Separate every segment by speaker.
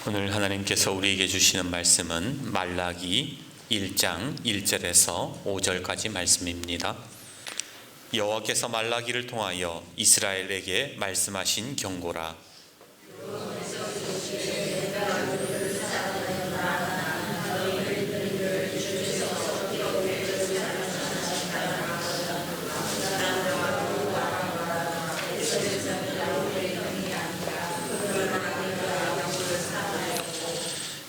Speaker 1: 오늘 하나님께서 우리에게 주시는 말씀은 말라기 1장 1절에서 5절까지 말씀입니다. 여호와께서 말라기를 통하여 이스라엘에게 말씀하신 경고라.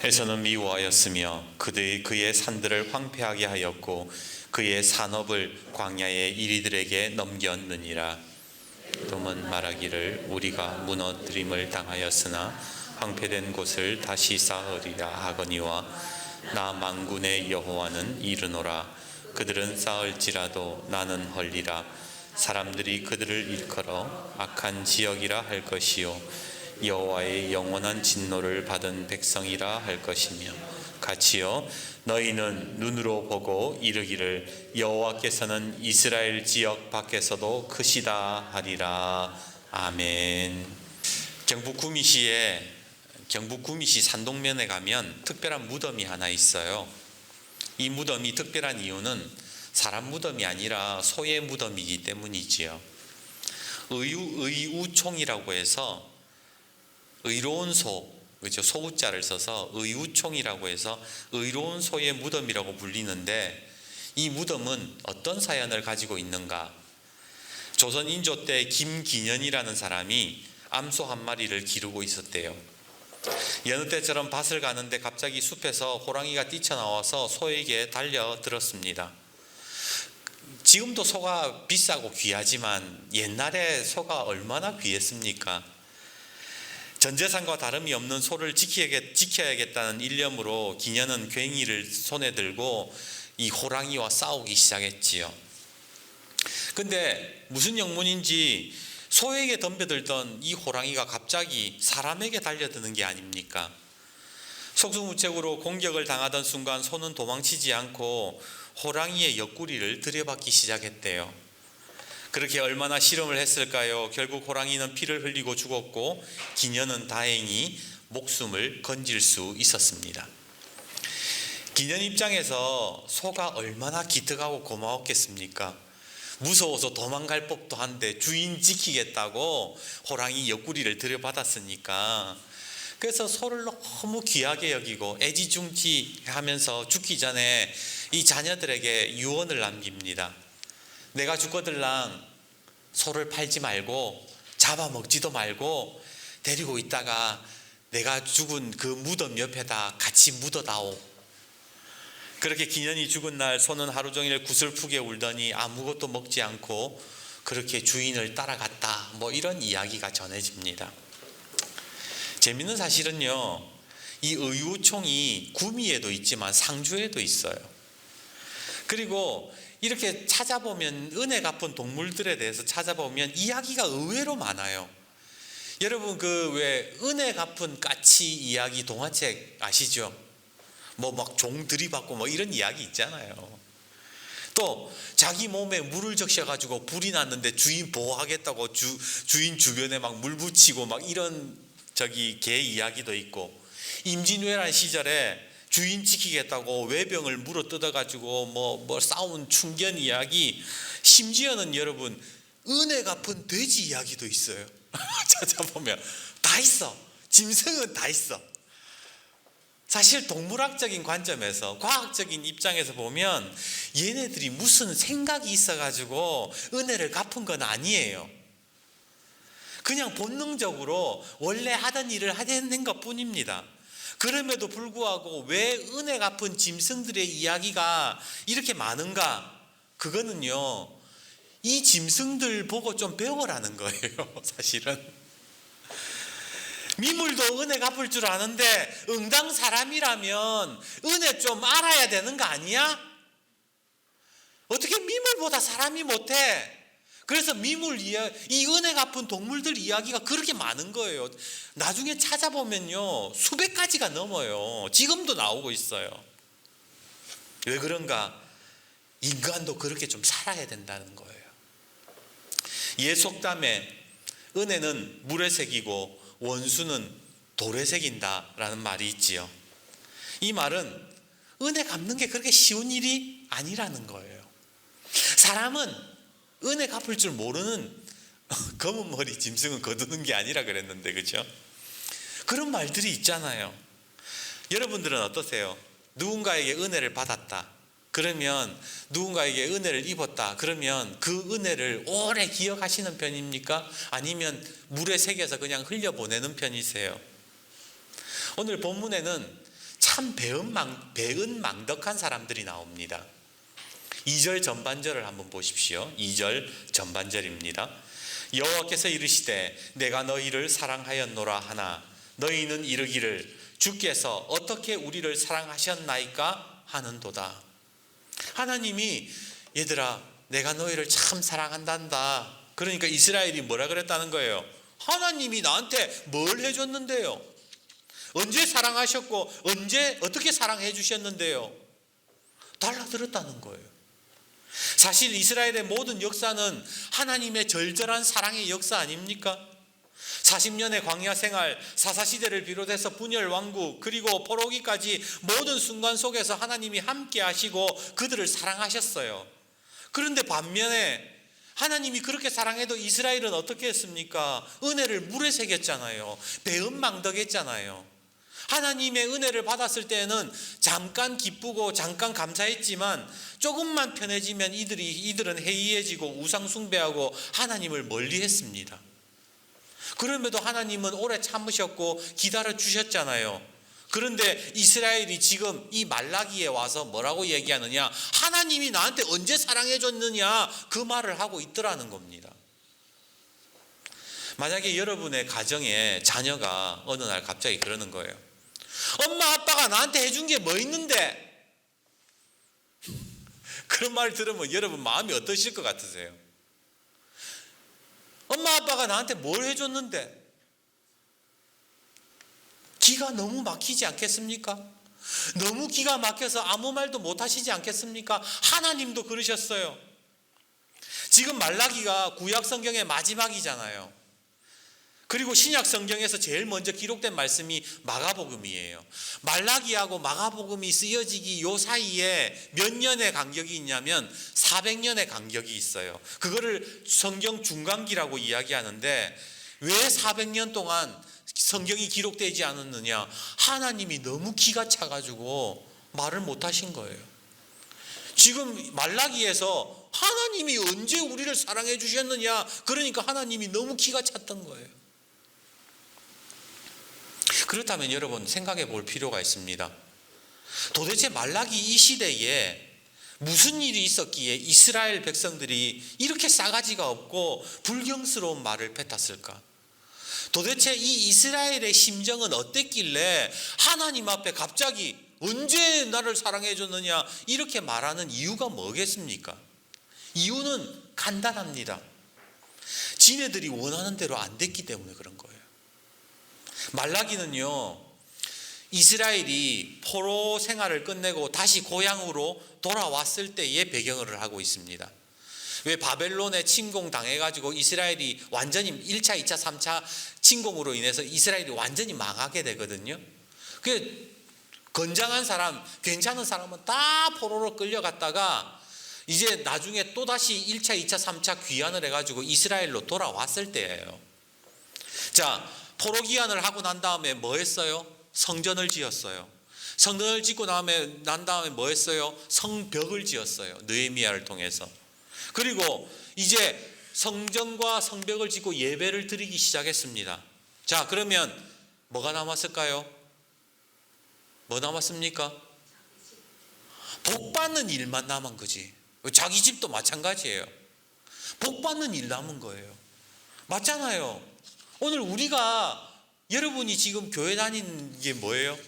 Speaker 1: 에서는 미워하였으며 그의 산들을 황폐하게 하였고 그의 산업을 광야의 이리들에게 넘겼느니라. 에돔은 말하기를 우리가 무너뜨림을 당하였으나 황폐된 곳을 다시 쌓으리라 하거니와 나 만군의 여호와는 이르노라. 그들은 쌓을지라도 나는 헐리라. 사람들이 그들을 일컬어 악한 지역이라 할 것이요 여호와의 영원한 진노를 받은 백성이라 할 것이며 같이요 너희는 눈으로 보고 이르기를 여호와께서는 이스라엘 지역 밖에서도 크시다 하리라. 아멘. 경북 구미시 산동면에 가면 특별한 무덤이 하나 있어요. 이 무덤이 특별한 이유는 사람 무덤이 아니라 소의 무덤이기 때문이지요. 의우총이라고 해서 의로운 소, 그렇죠? 소우자를 써서 의우총이라고 해서 의로운 소의 무덤이라고 불리는데, 이 무덤은 어떤 사연을 가지고 있는가? 조선 인조 때 김기년이라는 사람이 암소 한 마리를 기르고 있었대요. 여느 때처럼 밭을 가는데 갑자기 숲에서 호랑이가 뛰쳐나와서 소에게 달려들었습니다. 지금도 소가 비싸고 귀하지만 옛날에 소가 얼마나 귀했습니까? 전재산과 다름이 없는 소를 지켜야겠다는 일념으로 기년은 괭이를 손에 들고 이 호랑이와 싸우기 시작했지요. 근데 무슨 영문인지 소에게 덤벼들던 이 호랑이가 갑자기 사람에게 달려드는 게 아닙니까? 속수무책으로 공격을 당하던 순간 소는 도망치지 않고 호랑이의 옆구리를 들여받기 시작했대요. 그렇게 얼마나 실험을 했을까요? 결국 호랑이는 피를 흘리고 죽었고 기년은 다행히 목숨을 건질 수 있었습니다. 기년 입장에서 소가 얼마나 기특하고 고마웠겠습니까? 무서워서 도망갈 법도 한데 주인 지키겠다고 호랑이 옆구리를 들여받았으니까. 그래서 소를 너무 귀하게 여기고 애지중지하면서 죽기 전에 이 자녀들에게 유언을 남깁니다. 내가 죽거들랑 소를 팔지 말고 잡아먹지도 말고 데리고 있다가 내가 죽은 그 무덤 옆에다 같이 묻어다오. 그렇게 기년이 죽은 날 소는 하루 종일 구슬프게 울더니 아무것도 먹지 않고 그렇게 주인을 따라갔다. 이런 이야기가 전해집니다. 재밌는 사실은요, 이 의우총이 구미에도 있지만 상주에도 있어요. 그리고 이렇게 찾아보면, 은혜 갚은 동물들에 대해서 찾아보면 이야기가 의외로 많아요. 여러분 왜 은혜 갚은 까치 이야기 동화책 아시죠? 막 종 들이받고 이런 이야기 있잖아요. 또 자기 몸에 물을 적셔가지고 불이 났는데 주인 보호하겠다고 주인 주변에 막 물 붙이고 이런 개 이야기도 있고, 임진왜란 시절에 주인 지키겠다고 외병을 물어 뜯어가지고 싸운 충견 이야기, 심지어는 여러분 은혜 갚은 돼지 이야기도 있어요. 찾아보면 다 있어. 짐승은 다 있어. 사실 동물학적인 관점에서, 과학적인 입장에서 보면 얘네들이 무슨 생각이 있어가지고 은혜를 갚은 건 아니에요. 그냥 본능적으로 원래 하던 일을 하는 것 뿐입니다. 그럼에도 불구하고 왜 은혜 갚은 짐승들의 이야기가 이렇게 많은가? 그거는요, 이 짐승들 보고 좀 배워라는 거예요. 사실은 미물도 은혜 갚을 줄 아는데 응당 사람이라면 은혜 좀 알아야 되는 거 아니야? 어떻게 미물보다 사람이 못해? 그래서 이 은혜 갚은 동물들 이야기가 그렇게 많은 거예요. 나중에 찾아보면요, 수백 가지가 넘어요. 지금도 나오고 있어요. 왜 그런가? 인간도 그렇게 좀 살아야 된다는 거예요. 옛 속담에 은혜는 물에 새기고 원수는 돌에 새긴다라는 말이 있지요. 이 말은 은혜 갚는 게 그렇게 쉬운 일이 아니라는 거예요. 사람은 은혜 갚을 줄 모르는 검은 머리 짐승은 거두는 게 아니라 그랬는데, 그렇죠? 그런 말들이 있잖아요. 여러분들은 어떠세요? 누군가에게 은혜를 받았다, 그러면 누군가에게 은혜를 입었다, 그러면 그 은혜를 오래 기억하시는 편입니까? 아니면 물에 새겨서 그냥 흘려보내는 편이세요? 오늘 본문에는 참 배은망덕한 사람들이 나옵니다. 2절 전반절을 한번 보십시오. 2절 전반절입니다. 여호와께서 이르시되 내가 너희를 사랑하였노라 하나 너희는 이르기를 주께서 어떻게 우리를 사랑하셨나이까 하는도다. 하나님이 얘들아 내가 너희를 참 사랑한단다. 그러니까 이스라엘이 뭐라 그랬다는 거예요? 하나님이 나한테 뭘 해줬는데요? 언제 사랑하셨고 언제 어떻게 사랑해 주셨는데요? 달라들었다는 거예요. 사실 이스라엘의 모든 역사는 하나님의 절절한 사랑의 역사 아닙니까? 40년의 광야 생활, 사사시대를 비롯해서 분열 왕국, 그리고 포로기까지 모든 순간 속에서 하나님이 함께 하시고 그들을 사랑하셨어요. 그런데 반면에 하나님이 그렇게 사랑해도 이스라엘은 어떻게 했습니까? 은혜를 물에 새겼잖아요. 배은망덕했잖아요. 하나님의 은혜를 받았을 때는 잠깐 기쁘고 잠깐 감사했지만 조금만 편해지면 이들은 해이해지고 우상 숭배하고 하나님을 멀리했습니다. 그럼에도 하나님은 오래 참으셨고 기다려 주셨잖아요. 그런데 이스라엘이 지금 이 말라기에 와서 뭐라고 얘기하느냐? 하나님이 나한테 언제 사랑해 줬느냐? 그 말을 하고 있더라는 겁니다. 만약에 여러분의 가정에 자녀가 어느 날 갑자기 그러는 거예요. 엄마 아빠가 나한테 해준 게 뭐 있는데? 그런 말 들으면 여러분 마음이 어떠실 것 같으세요? 엄마 아빠가 나한테 뭘 해줬는데? 기가 너무 막히지 않겠습니까? 너무 기가 막혀서 아무 말도 못 하시지 않겠습니까? 하나님도 그러셨어요. 지금 말라기가 구약 성경의 마지막이잖아요. 그리고 신약 성경에서 제일 먼저 기록된 말씀이 마가복음이에요. 말라기하고 마가복음이 쓰여지기 요 사이에 몇 년의 간격이 있냐면 400년의 간격이 있어요. 그거를 성경 중간기라고 이야기하는데 왜 400년 동안 성경이 기록되지 않았느냐? 하나님이 너무 기가 차가지고 말을 못 하신 거예요. 지금 말라기에서 하나님이 언제 우리를 사랑해 주셨느냐? 그러니까 하나님이 너무 기가 찼던 거예요. 그렇다면 여러분 생각해 볼 필요가 있습니다. 도대체 말라기 이 시대에 무슨 일이 있었기에 이스라엘 백성들이 이렇게 싸가지가 없고 불경스러운 말을 뱉었을까? 도대체 이 이스라엘의 심정은 어땠길래 하나님 앞에 갑자기 언제 나를 사랑해 줬느냐 이렇게 말하는 이유가 뭐겠습니까? 이유는 간단합니다. 지네들이 원하는 대로 안 됐기 때문에 그런 거예요. 말라기는요, 이스라엘이 포로 생활을 끝내고 다시 고향으로 돌아왔을 때의 배경을 하고 있습니다. 왜 바벨론에 침공당해가지고 이스라엘이 완전히 1차, 2차, 3차 침공으로 인해서 이스라엘이 완전히 망하게 되거든요. 그 건장한 사람, 괜찮은 사람은 다 포로로 끌려갔다가 이제 나중에 또다시 1차, 2차, 3차 귀환을 해가지고 이스라엘로 돌아왔을 때예요. 자, 포로 귀환을 하고 난 다음에 뭐 했어요? 성전을 지었어요. 성전을 짓고 난 다음에 뭐 했어요? 성벽을 지었어요. 느헤미야를 통해서. 그리고 이제 성전과 성벽을 짓고 예배를 드리기 시작했습니다. 자, 그러면 뭐가 남았을까요? 뭐 남았습니까? 복 받는 일만 남은 거지. 자기 집도 마찬가지예요. 복 받는 일 남은 거예요. 맞잖아요. 오늘 우리가 여러분이 지금 교회 다니는 게 뭐예요?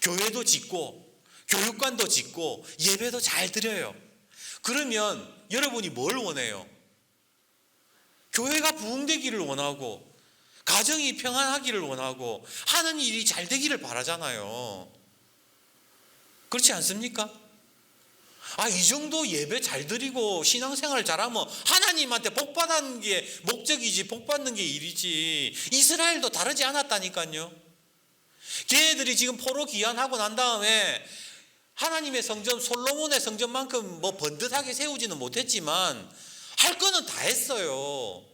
Speaker 1: 교회도 짓고 교육관도 짓고 예배도 잘 드려요. 그러면 여러분이 뭘 원해요? 교회가 부흥되기를 원하고 가정이 평안하기를 원하고 하는 일이 잘 되기를 바라잖아요. 그렇지 않습니까? 이 정도 예배 잘 드리고 신앙생활 잘하면 하나님한테 복 받는 게 목적이지 복 받는 게 일이지. 이스라엘도 다르지 않았다니까요. 걔네들이 지금 포로 귀환하고 난 다음에 하나님의 성전, 솔로몬의 성전만큼 뭐 번듯하게 세우지는 못했지만 할 거는 다 했어요.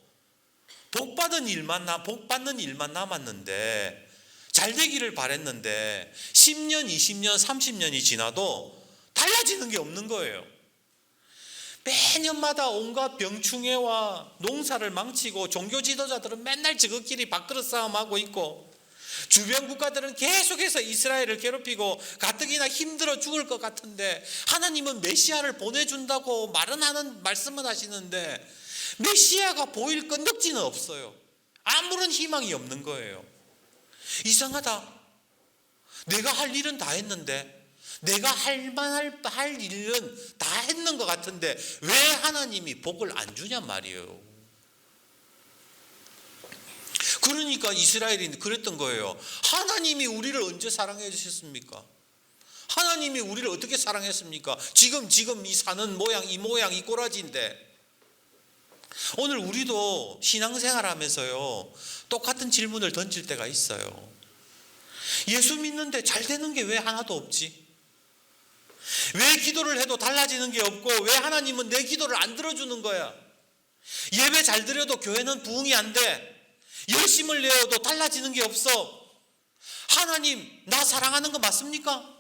Speaker 1: 복 받는 일만 남았는데, 잘 되기를 바랬는데 10년, 20년, 30년이 지나도 달라지는 게 없는 거예요. 매년마다 온갖 병충해와 농사를 망치고 종교 지도자들은 맨날 저것끼리 밥그릇 싸움하고 있고, 주변 국가들은 계속해서 이스라엘을 괴롭히고 가뜩이나 힘들어 죽을 것 같은데 하나님은 메시아를 보내준다고 말씀은 하시는데 메시아가 보일 건덕지는 없어요. 아무런 희망이 없는 거예요. 이상하다. 내가 할 일은 다 했는데, 내가 할 일은 다 했는 것 같은데 왜 하나님이 복을 안 주냔 말이에요. 그러니까 이스라엘이 그랬던 거예요. 하나님이 우리를 언제 사랑해 주셨습니까? 하나님이 우리를 어떻게 사랑했습니까? 지금 이 사는 모양, 이 모양, 이 꼬라지인데. 오늘 우리도 신앙생활하면서요, 똑같은 질문을 던질 때가 있어요. 예수 믿는데 잘 되는 게 왜 하나도 없지? 왜 기도를 해도 달라지는 게 없고 왜 하나님은 내 기도를 안 들어주는 거야? 예배 잘 드려도 교회는 부흥이 안 돼. 열심을 내어도 달라지는 게 없어. 하나님, 나 사랑하는 거 맞습니까?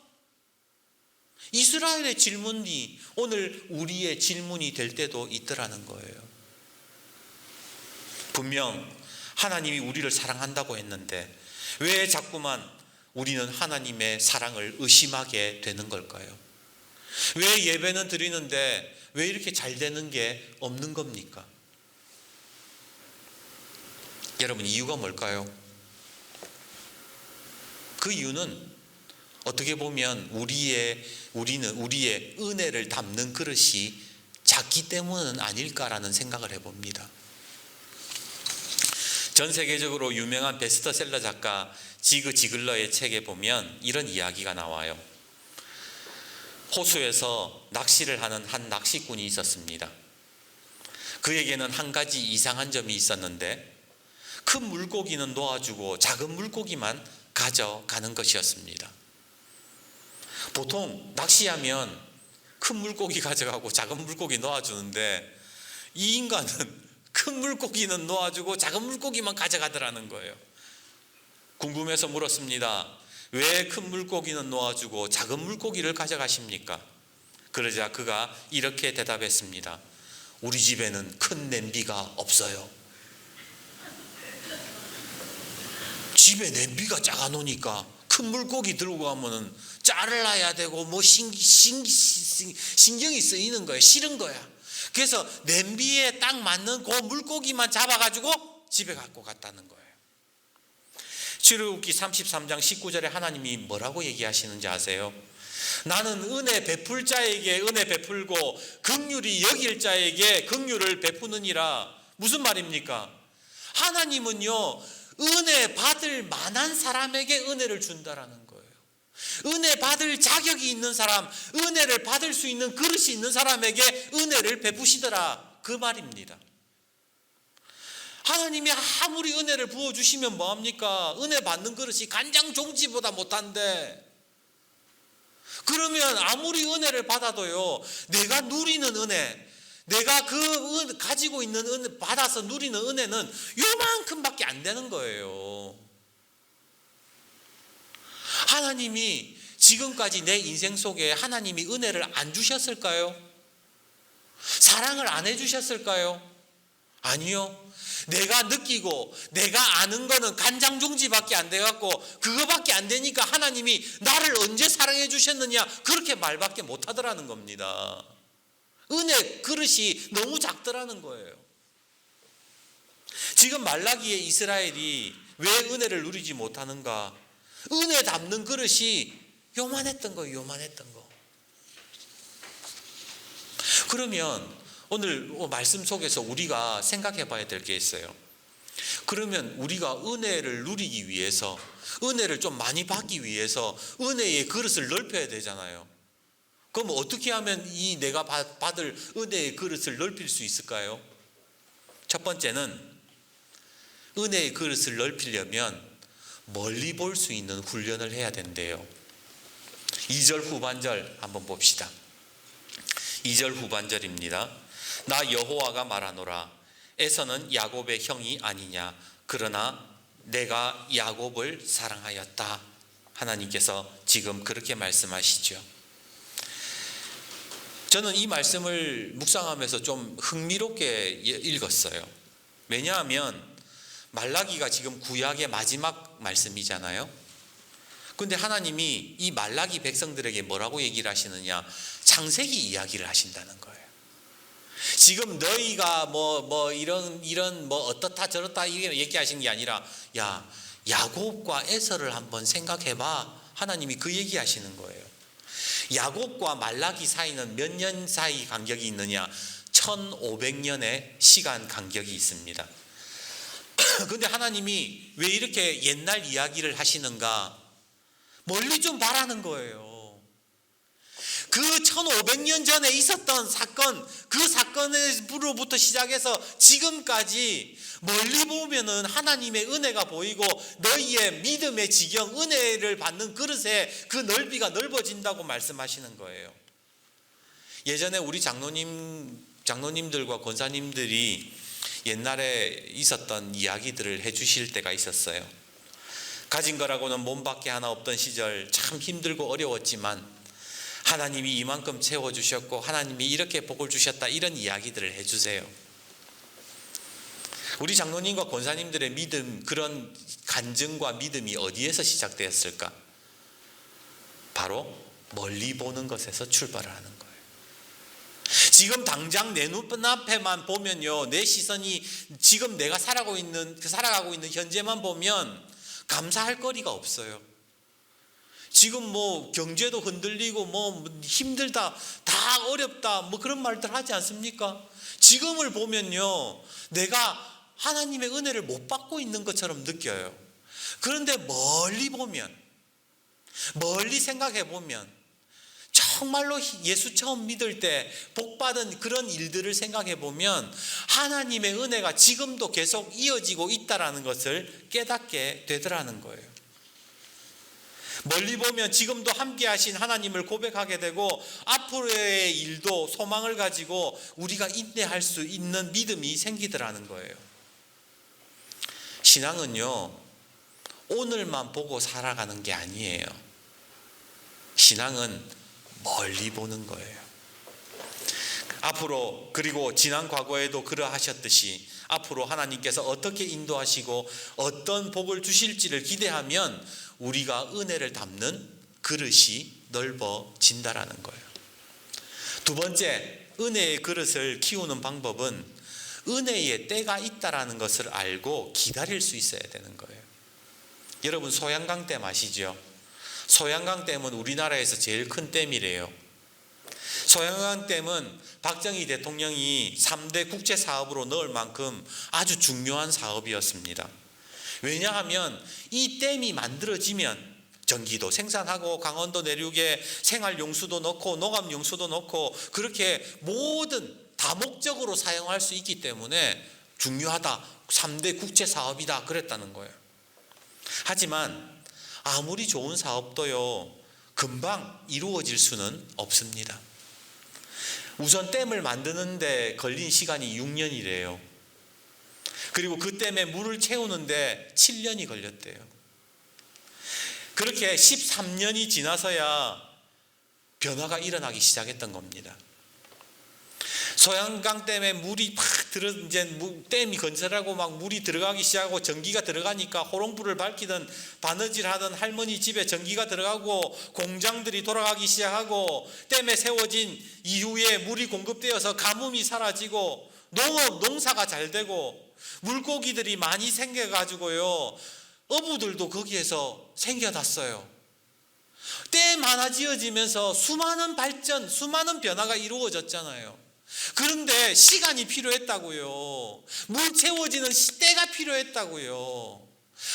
Speaker 1: 이스라엘의 질문이 오늘 우리의 질문이 될 때도 있더라는 거예요. 분명 하나님이 우리를 사랑한다고 했는데 왜 자꾸만 우리는 하나님의 사랑을 의심하게 되는 걸까요? 왜 예배는 드리는데 왜 이렇게 잘 되는 게 없는 겁니까? 여러분, 이유가 뭘까요? 그 이유는 어떻게 보면 우리의 은혜를 담는 그릇이 작기 때문은 아닐까라는 생각을 해봅니다. 전 세계적으로 유명한 베스트셀러 작가 지그 지글러의 책에 보면 이런 이야기가 나와요. 호수에서 낚시를 하는 한 낚시꾼이 있었습니다. 그에게는 한 가지 이상한 점이 있었는데 큰 물고기는 놓아주고 작은 물고기만 가져가는 것이었습니다. 보통 낚시하면 큰 물고기 가져가고 작은 물고기 놓아주는데 이 인간은 큰 물고기는 놓아주고 작은 물고기만 가져가더라는 거예요. 궁금해서 물었습니다. 왜 큰 물고기는 놓아주고 작은 물고기를 가져가십니까? 그러자 그가 이렇게 대답했습니다. 우리 집에는 큰 냄비가 없어요. 집에 냄비가 작아 놓으니까 큰 물고기 들고 가면은 잘라야 되고 뭐 신경이 쓰이는 거야. 싫은 거야. 그래서 냄비에 딱 맞는 그 물고기만 잡아가지고 집에 갖고 갔다는 거예요. 출애굽기 33장 19절에 하나님이 뭐라고 얘기하시는지 아세요? 나는 은혜 베풀 자에게 은혜 베풀고 긍휼히 여길 자에게 긍휼을 베푸느니라. 무슨 말입니까? 하나님은요, 은혜 받을 만한 사람에게 은혜를 준다라는 거예요. 은혜 받을 자격이 있는 사람, 은혜를 받을 수 있는 그릇이 있는 사람에게 은혜를 베푸시더라, 그 말입니다. 하나님이 아무리 은혜를 부어주시면 뭐합니까? 은혜 받는 그릇이 간장 종지보다 못한데, 그러면 아무리 은혜를 받아도요, 내가 누리는 은혜, 내가 가지고 있는 은혜, 받아서 누리는 은혜는 요만큼밖에 안 되는 거예요. 하나님이 지금까지 내 인생 속에 하나님이 은혜를 안 주셨을까요? 사랑을 안 해주셨을까요? 아니요. 내가 느끼고 내가 아는 거는 간장종지밖에 안 돼갖고 그거밖에 안 되니까 하나님이 나를 언제 사랑해 주셨느냐, 그렇게 말밖에 못 하더라는 겁니다. 은혜 그릇이 너무 작더라는 거예요. 지금 말라기의 이스라엘이 왜 은혜를 누리지 못하는가? 은혜 담는 그릇이 요만했던 거예요. 요만했던 거. 그러면 오늘 말씀 속에서 우리가 생각해 봐야 될 게 있어요. 그러면 우리가 은혜를 누리기 위해서, 은혜를 좀 많이 받기 위해서 은혜의 그릇을 넓혀야 되잖아요. 그럼 어떻게 하면 이 내가 받을 은혜의 그릇을 넓힐 수 있을까요? 첫 번째는 은혜의 그릇을 넓히려면 멀리 볼 수 있는 훈련을 해야 된대요. 2절 후반절 한번 봅시다. 2절 후반절입니다. 나 여호와가 말하노라. 에서는 야곱의 형이 아니냐. 그러나 내가 야곱을 사랑하였다. 하나님께서 지금 그렇게 말씀하시죠. 저는 이 말씀을 묵상하면서 좀 흥미롭게 읽었어요. 왜냐하면 말라기가 지금 구약의 마지막 말씀이잖아요. 근데 하나님이 이 말라기 백성들에게 뭐라고 얘기를 하시느냐? 창세기 이야기를 하신다는 거예요. 지금 너희가 이런 어떻다 저렇다 이렇게 얘기하시는 게 아니라, 야, 야곱과 에서를 한번 생각해봐. 하나님이 그 얘기하시는 거예요. 야곱과 말라기 사이는 몇 년 사이 간격이 있느냐? 1500년의 시간 간격이 있습니다. 그런데 하나님이 왜 이렇게 옛날 이야기를 하시는가? 멀리 좀 바라는 거예요. 그 1500년 전에 있었던 사건, 그 사건으로부터 시작해서 지금까지 멀리 보면은 하나님의 은혜가 보이고 너희의 믿음의 지경, 은혜를 받는 그릇의 그 넓이가 넓어진다고 말씀하시는 거예요. 예전에 우리 장로님들과 권사님들이 옛날에 있었던 이야기들을 해주실 때가 있었어요. 가진 거라고는 몸밖에 하나 없던 시절 참 힘들고 어려웠지만 하나님이 이만큼 채워주셨고 하나님이 이렇게 복을 주셨다, 이런 이야기들을 해주세요. 우리 장로님과 권사님들의 믿음, 그런 간증과 믿음이 어디에서 시작되었을까? 바로 멀리 보는 것에서 출발을 하는 거예요. 지금 당장 내 눈앞에만 보면요, 내 시선이 지금 내가 살아가고 있는 현재만 보면 감사할 거리가 없어요. 지금 경제도 흔들리고 힘들다, 다 어렵다, 그런 말들 하지 않습니까? 지금을 보면요, 내가 하나님의 은혜를 못 받고 있는 것처럼 느껴요. 그런데 멀리 보면, 멀리 생각해 보면, 정말로 예수 처음 믿을 때 복받은 그런 일들을 생각해 보면 하나님의 은혜가 지금도 계속 이어지고 있다라는 것을 깨닫게 되더라는 거예요. 멀리 보면 지금도 함께 하신 하나님을 고백하게 되고 앞으로의 일도 소망을 가지고 우리가 인내할 수 있는 믿음이 생기더라는 거예요. 신앙은요, 오늘만 보고 살아가는 게 아니에요. 신앙은 멀리 보는 거예요. 앞으로, 그리고 지난 과거에도 그러하셨듯이 앞으로 하나님께서 어떻게 인도하시고 어떤 복을 주실지를 기대하면 우리가 은혜를 담는 그릇이 넓어진다라는 거예요. 두 번째, 은혜의 그릇을 키우는 방법은 은혜의 때가 있다라는 것을 알고 기다릴 수 있어야 되는 거예요. 여러분, 소양강댐 아시죠? 소양강댐은 우리나라에서 제일 큰 댐이래요. 소양강댐은 박정희 대통령이 3대 국제사업으로 넣을 만큼 아주 중요한 사업이었습니다. 왜냐하면 이 댐이 만들어지면 전기도 생산하고 강원도 내륙에 생활용수도 넣고 농업용수도 넣고 그렇게 모든 다목적으로 사용할 수 있기 때문에 중요하다, 3대 국제사업이다 그랬다는 거예요. 하지만 아무리 좋은 사업도요, 금방 이루어질 수는 없습니다. 우선 댐을 만드는데 걸린 시간이 6년이래요. 그리고 그 댐에 물을 채우는데 7년이 걸렸대요. 그렇게 13년이 지나서야 변화가 일어나기 시작했던 겁니다. 소양강댐에 물이 이제 댐이 건설하고 막 물이 들어가기 시작하고 전기가 들어가니까 호롱불을 밝히던 바느질 하던 할머니 집에 전기가 들어가고 공장들이 돌아가기 시작하고 댐에 세워진 이후에 물이 공급되어서 가뭄이 사라지고 농사가 잘 되고 물고기들이 많이 생겨가지고요, 어부들도 거기에서 생겨났어요. 댐 하나 지어지면서 수많은 발전, 수많은 변화가 이루어졌잖아요. 그런데 시간이 필요했다고요. 물 채워지는 때가 필요했다고요.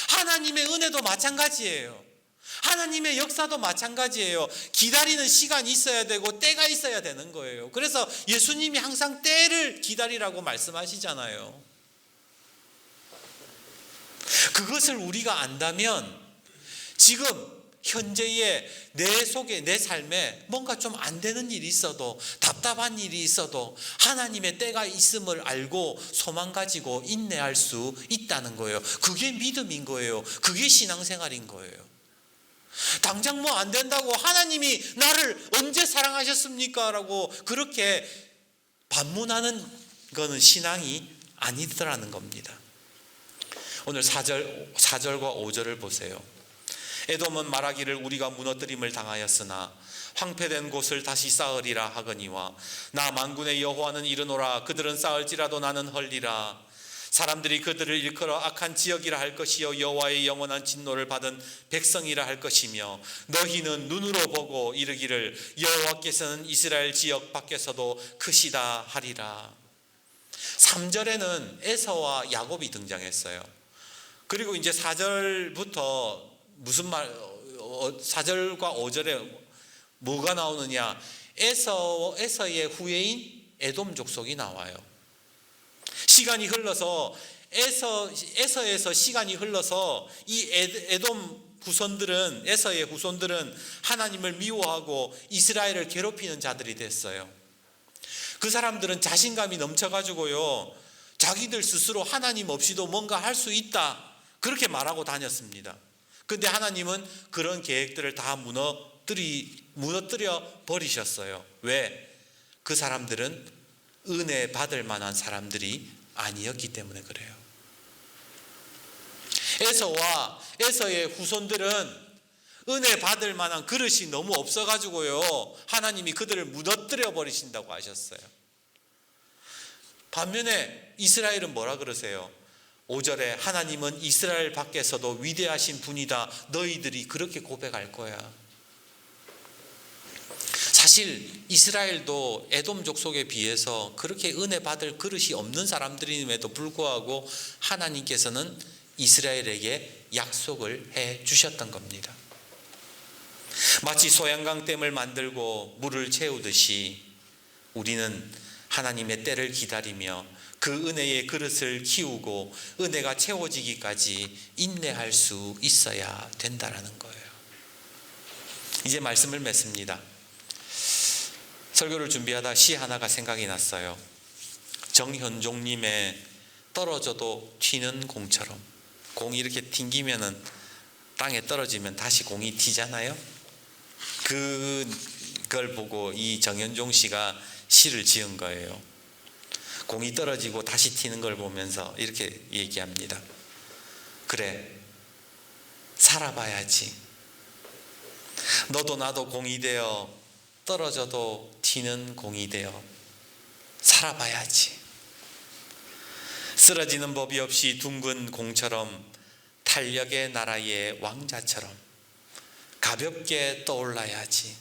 Speaker 1: 하나님의 은혜도 마찬가지예요. 하나님의 역사도 마찬가지예요. 기다리는 시간이 있어야 되고 때가 있어야 되는 거예요. 그래서 예수님이 항상 때를 기다리라고 말씀하시잖아요. 그것을 우리가 안다면 지금 현재의 내 속에, 내 삶에 뭔가 좀 안 되는 일이 있어도, 답답한 일이 있어도 하나님의 때가 있음을 알고 소망 가지고 인내할 수 있다는 거예요. 그게 믿음인 거예요. 그게 신앙생활인 거예요. 당장 뭐 안 된다고 하나님이 나를 언제 사랑하셨습니까? 라고 그렇게 반문하는 거는 신앙이 아니더라는 겁니다. 오늘 4절과 5절을 보세요. 에돔은 말하기를 우리가 무너뜨림을 당하였으나 황폐된 곳을 다시 쌓으리라 하거니와 나 만군의 여호와는 이르노라 그들은 쌓을지라도 나는 헐리라. 사람들이 그들을 일컬어 악한 지역이라 할 것이요 여호와의 영원한 진노를 받은 백성이라 할 것이며 너희는 눈으로 보고 이르기를 여호와께서는 이스라엘 지역 밖에서도 크시다 하리라. 3절에는 에서와 야곱이 등장했어요. 그리고 이제 4절부터 무슨 4절과 5절에 뭐가 나오느냐? 에서의 후예인 에돔 족속이 나와요. 시간이 흘러서 에서에서 시간이 흘러서 이 에돔 후손들은, 에서의 후손들은 하나님을 미워하고 이스라엘을 괴롭히는 자들이 됐어요. 그 사람들은 자신감이 넘쳐가지고요, 자기들 스스로 하나님 없이도 뭔가 할 수 있다 그렇게 말하고 다녔습니다. 근데 하나님은 그런 계획들을 다 무너뜨려 버리셨어요. 왜? 그 사람들은 은혜 받을 만한 사람들이 아니었기 때문에 그래요. 에서와 에서의 후손들은 은혜 받을 만한 그릇이 너무 없어가지고요, 하나님이 그들을 무너뜨려 버리신다고 하셨어요. 반면에 이스라엘은 뭐라 그러세요? 5절에 하나님은 이스라엘 밖에서도 위대하신 분이다. 너희들이 그렇게 고백할 거야. 사실 이스라엘도 에돔 족속에 비해서 그렇게 은혜 받을 그릇이 없는 사람들임에도 불구하고 하나님께서는 이스라엘에게 약속을 해 주셨던 겁니다. 마치 소양강댐을 만들고 물을 채우듯이 우리는 하나님의 때를 기다리며 그 은혜의 그릇을 키우고 은혜가 채워지기까지 인내할 수 있어야 된다라는 거예요. 이제 말씀을 맺습니다. 설교를 준비하다 시 하나가 생각이 났어요. 정현종님의 떨어져도 튀는 공처럼. 공이 이렇게 튕기면은 땅에 떨어지면 다시 공이 튀잖아요. 그걸 보고 이 정현종 씨가 시를 지은 거예요. 공이 떨어지고 다시 튀는 걸 보면서 이렇게 얘기합니다. 그래, 살아봐야지. 너도 나도 공이 되어 떨어져도 튀는 공이 되어 살아봐야지. 쓰러지는 법이 없이 둥근 공처럼 탄력의 나라의 왕자처럼 가볍게 떠올라야지.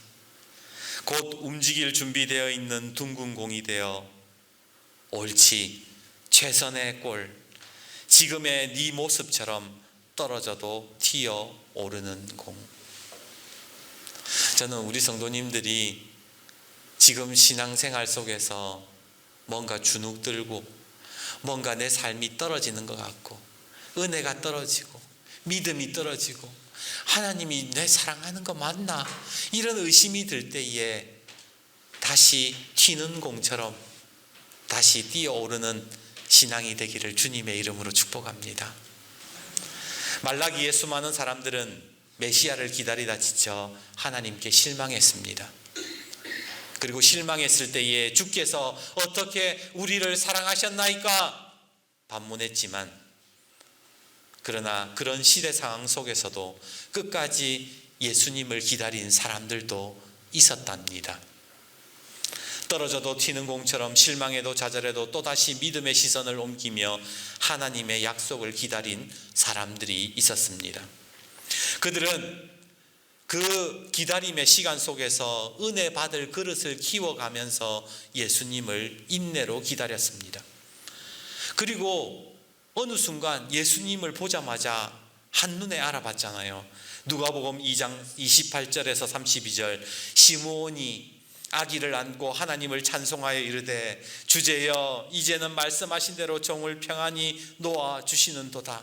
Speaker 1: 곧 움직일 준비되어 있는 둥근 공이 되어 옳지, 최선의 꼴, 지금의 네 모습처럼 떨어져도 튀어 오르는 공. 저는 우리 성도님들이 지금 신앙생활 속에서 뭔가 주눅들고 뭔가 내 삶이 떨어지는 것 같고 은혜가 떨어지고 믿음이 떨어지고 하나님이 내 사랑하는 거 맞나? 이런 의심이 들 때에 다시 튀는 공처럼 다시 뛰어오르는 신앙이 되기를 주님의 이름으로 축복합니다. 말라기의 수많은 사람들은 메시아를 기다리다 지쳐 하나님께 실망했습니다. 그리고 실망했을 때에 주께서 어떻게 우리를 사랑하셨나이까 반문했지만, 그러나 그런 시대 상황 속에서도 끝까지 예수님을 기다린 사람들도 있었답니다. 떨어져도 튀는 공처럼 실망해도 좌절해도 또다시 믿음의 시선을 옮기며 하나님의 약속을 기다린 사람들이 있었습니다. 그들은 그 기다림의 시간 속에서 은혜 받을 그릇을 키워가면서 예수님을 인내로 기다렸습니다. 그리고 어느 순간 예수님을 보자마자 한눈에 알아봤잖아요. 누가복음 2장 28절에서 32절, 시므온이 아기를 안고 하나님을 찬송하여 이르되 주제여 이제는 말씀하신 대로 종을 평안히 놓아 주시는도다.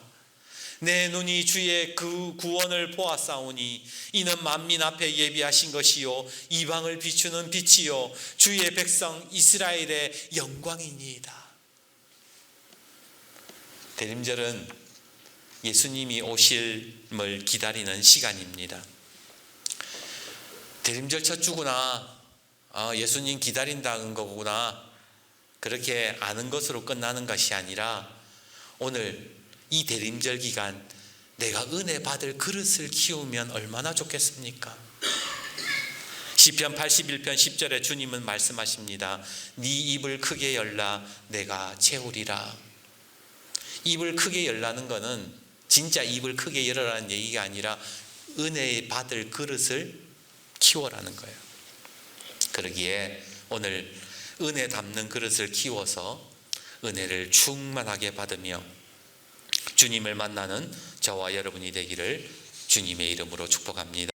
Speaker 1: 내 눈이 주의 그 구원을 보았사오니 이는 만민 앞에 예비하신 것이요 이방을 비추는 빛이요 주의 백성 이스라엘의 영광이니이다. 대림절은 예수님이 오실을 기다리는 시간입니다. 대림절 첫 주구나, 예수님 기다린다는 거구나, 그렇게 아는 것으로 끝나는 것이 아니라 오늘 이 대림절 기간 내가 은혜 받을 그릇을 키우면 얼마나 좋겠습니까? 시편 81편 10절에 주님은 말씀하십니다. 네 입을 크게 열라 내가 채우리라. 입을 크게 열라는 것은 진짜 입을 크게 열어라는 얘기가 아니라 은혜 받을 그릇을 키워라는 거예요. 그러기에 오늘 은혜 담는 그릇을 키워서 은혜를 충만하게 받으며 주님을 만나는 저와 여러분이 되기를 주님의 이름으로 축복합니다.